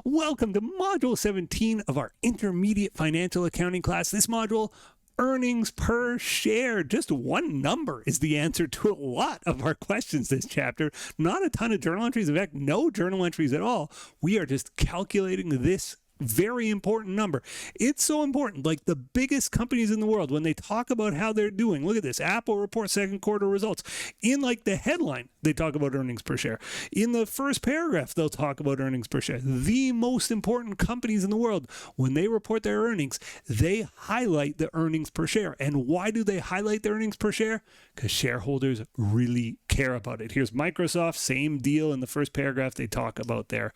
Welcome to Module 17 of our Intermediate Financial Accounting class. This module, earnings per share. Just one number is the answer to a lot of our questions this chapter. Not a ton of journal entries. In fact, no journal entries at all. We are just calculating this very important number. It's so important. Like the biggest companies in the world, when they talk about how they're doing, look at this. Apple reports second quarter results. In like the headline, they talk about earnings per share. In the first paragraph, they'll talk about earnings per share. The most important companies in the world, when they report their earnings, they highlight the earnings per share. And why do they highlight the earnings per share? Because shareholders really care about it. Here's Microsoft, same deal. In the first paragraph, they talk about their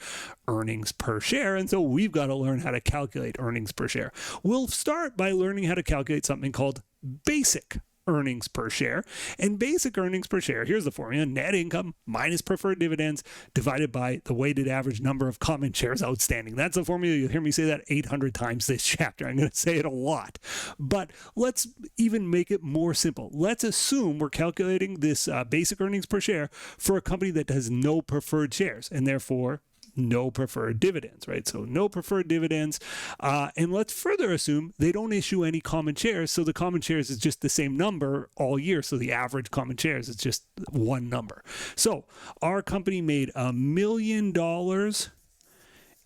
earnings per share. And so we've got to learn how to calculate earnings per share. We'll start by learning how to calculate something called basic earnings per share. And basic earnings per share, here's the formula: net income minus preferred dividends divided by the weighted average number of common shares outstanding. That's the formula. You'll hear me say that 800 times this chapter. I'm going to say it a lot. But let's even make it more simple. Let's assume we're calculating this basic earnings per share for a company that has no preferred shares and therefore no preferred dividends, right? So no preferred dividends. And let's further assume they don't issue any common shares. So the common shares is just the same number all year. So the average common shares is just one number. So our company made $1 million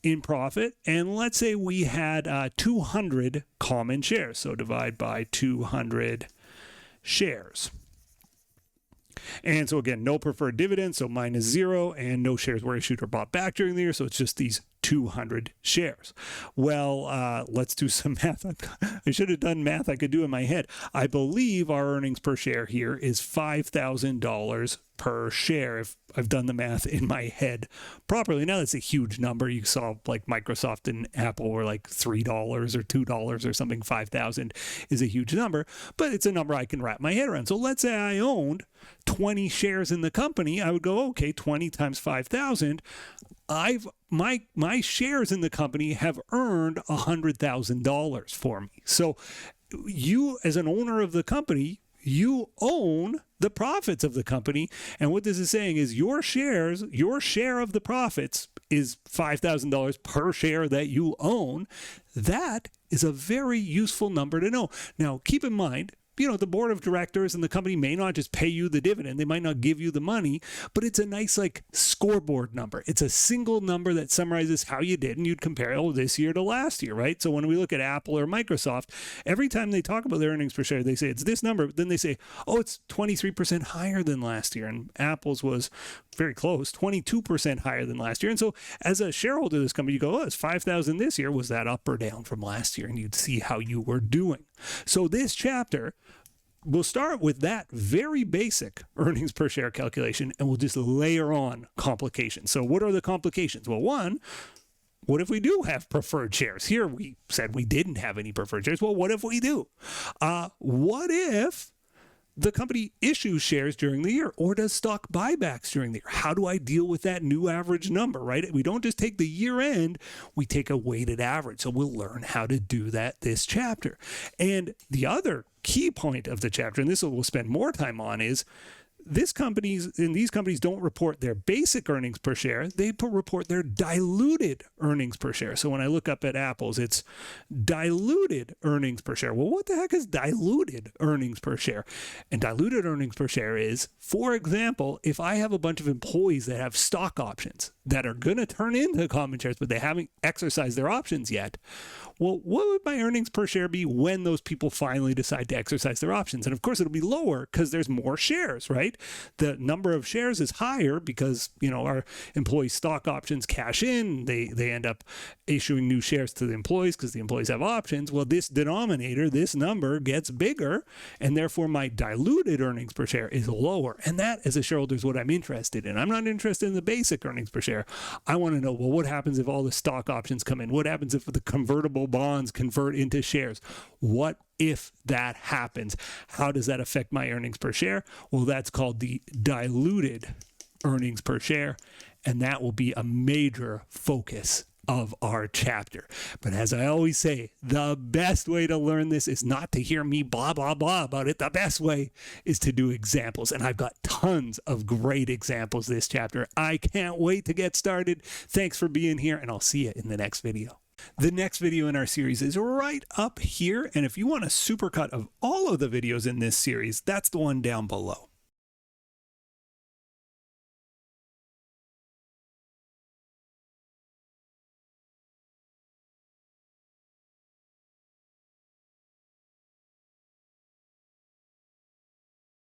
in profit. And let's say we had 200 common shares. So divide by 200 shares. And so again, no preferred dividends, so minus 0, and no shares were issued or bought back during the year. So it's just these 200 shares. Well, let's do some math. I should have done math I could do in my head. I believe our earnings per share here is $5,000 per share, if I've done the math in my head properly. Now that's a huge number. You saw like Microsoft and Apple were like $3 or $2 or something. 5,000 is a huge number, but it's a number I can wrap my head around. So let's say I owned 20 shares in the company. I would go, okay, 20 times 5,000. My shares in the company have earned $100,000 for me. So you, as an owner of the company, you own the profits of the company. And what this is saying is your share of the profits is $5,000 per share that you own. That is a very useful number to know. Now, keep in mind, the board of directors and the company may not just pay you the dividend. They might not give you the money, but it's a nice like scoreboard number. It's a single number that summarizes how you did, and you'd compare this year to last year, right? So when we look at Apple or Microsoft, every time they talk about their earnings per share, they say it's this number, but then they say, oh, it's 23% higher than last year. And Apple's was very close, 22% higher than last year. And so as a shareholder of this company, you go, oh, it's 5,000 this year. Was that up or down from last year? And you'd see how you were doing. So this chapter, we'll start with that very basic earnings per share calculation, and we'll just layer on complications. So what are the complications? Well, one, what if we do have preferred shares? Here we said we didn't have any preferred shares. Well, what if we do? What if the company issues shares during the year or does stock buybacks during the year? How do I deal with that new average number, right? We don't just take the year end, we take a weighted average. So we'll learn how to do that this chapter. And the other key point of the chapter, and this we'll spend more time on, is these companies don't report their basic earnings per share. They report their diluted earnings per share. So when I look up at Apple's, it's diluted earnings per share. Well, what the heck is diluted earnings per share? And diluted earnings per share is, for example, if I have a bunch of employees that have stock options that are going to turn into common shares, but they haven't exercised their options yet, well, what would my earnings per share be when those people finally decide to exercise their options? And of course, it'll be lower because there's more shares, right? The number of shares is higher because, our employee stock options cash in. They end up issuing new shares to the employees because the employees have options. Well, this denominator, this number gets bigger, and therefore my diluted earnings per share is lower. And that, as a shareholder, is what I'm interested in. I'm not interested in the basic earnings per share. I want to know, well, what happens if all the stock options come in? What happens if the convertible bonds convert into shares? What if that happens? How does that affect my earnings per share? Well, that's called the diluted earnings per share, and that will be a major focus of our chapter. But as I always say, the best way to learn this is not to hear me blah, blah, blah about it. The best way is to do examples. And I've got tons of great examples this chapter. I can't wait to get started. Thanks for being here, and I'll see you in the next video. The next video in our series is right up here. And if you want a supercut of all of the videos in this series, that's the one down below.